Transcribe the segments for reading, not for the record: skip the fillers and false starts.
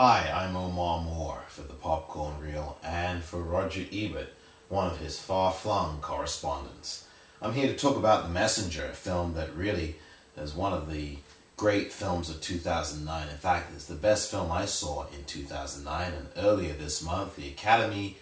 Hi, I'm Omar Moore for the Popcorn Reel and for Roger Ebert, one of his far-flung correspondents. I'm here to talk about The Messenger, a film that really is one of the great films of 2009. In fact, it's the best film I saw in 2009, and earlier this month, the Academy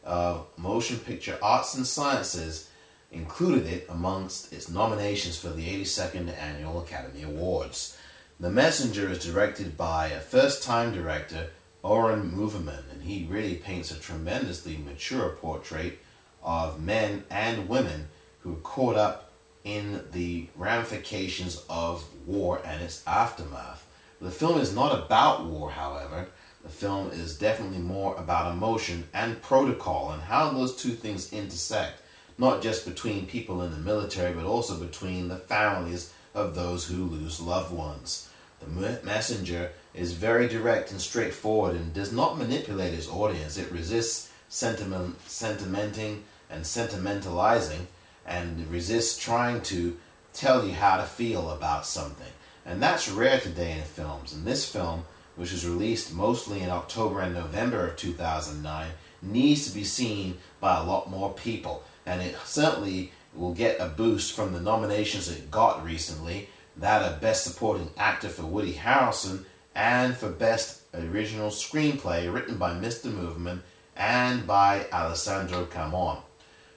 of Motion Picture Arts and Sciences included it amongst its nominations for the 82nd Annual Academy Awards. The Messenger is directed by a first-time director, Oren Moverman, and he really paints a tremendously mature portrait of men and women who are caught up in the ramifications of war and its aftermath. The film is not about war, however. The film is definitely more about emotion and protocol and how those two things intersect, not just between people in the military, but also between the families of those who lose loved ones. The Messenger is very direct and straightforward and does not manipulate its audience. It resists sentimenting and sentimentalizing, and resists trying to tell you how to feel about something. And that's rare today in films. And this film, which was released mostly in October and November of 2009, needs to be seen by a lot more people. And it certainly will get a boost from the nominations it got recently, that of Best Supporting Actor for Woody Harrelson and for Best Original Screenplay written by Mr. Moverman and by Alessandro Camon.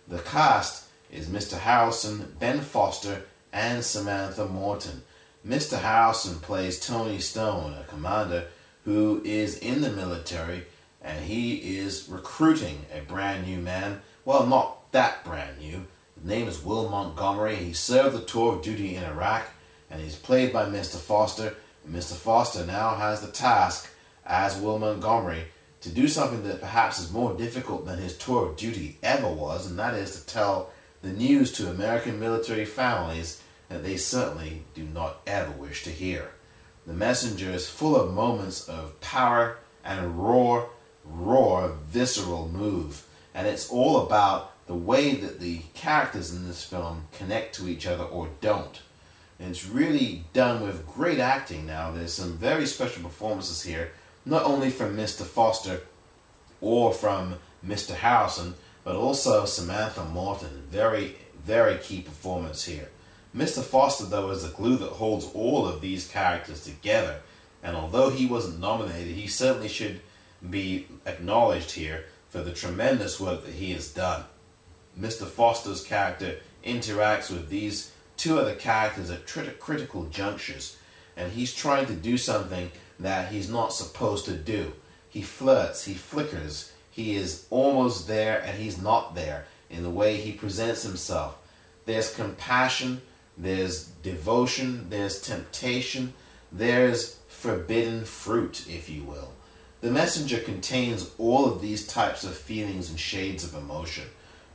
The cast is Mr. Harrelson, Ben Foster, and Samantha Morton. Mr. Harrelson plays Tony Stone, a commander who is in the military, and he is recruiting a brand new man. Well, not that brand new. His name is Will Montgomery. He served the tour of duty in Iraq, and he's played by Mr. Foster. And Mr. Foster now has the task, as Will Montgomery, to do something that perhaps is more difficult than his tour of duty ever was, and that is to tell the news to American military families that they certainly do not ever wish to hear. The Messenger is full of moments of power and raw, visceral move, and it's all about the way that the characters in this film connect to each other or don't. And it's really done with great acting now. There's some very special performances here, not only from Mr. Foster or from Mr. Harrelson, but also Samantha Morton. Very, very key performance here. Mr. Foster, though, is the glue that holds all of these characters together. And although he wasn't nominated, he certainly should be acknowledged here for the tremendous work that he has done. Mr. Foster's character interacts with these two other characters at critical junctures, and he's trying to do something that he's not supposed to do. He flirts, he flickers, he is almost there and he's not there in the way he presents himself. There's compassion, there's devotion, there's temptation, there's forbidden fruit, if you will. The Messenger contains all of these types of feelings and shades of emotion.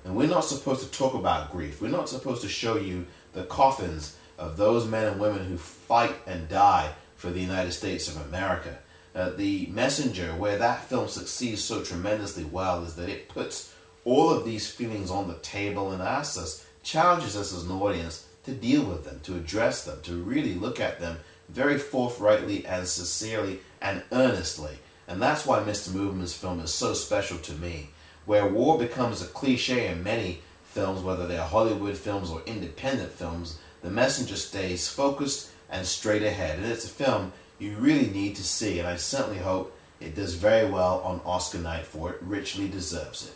And we're not supposed to talk about grief. We're not supposed to show you the coffins of those men and women who fight and die for the United States of America. The Messenger, where that film succeeds so tremendously well, is that it puts all of these feelings on the table and asks us, challenges us as an audience to deal with them, to address them, to really look at them very forthrightly and sincerely and earnestly. And that's why Mr. Moverman's film is so special to me. Where war becomes a cliche in many films, whether they're Hollywood films or independent films, The Messenger stays focused and straight ahead. And it's a film you really need to see, and I certainly hope it does very well on Oscar night, for it richly deserves it.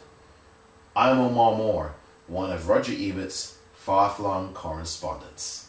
I'm Omar Moore, one of Roger Ebert's far-flung correspondents.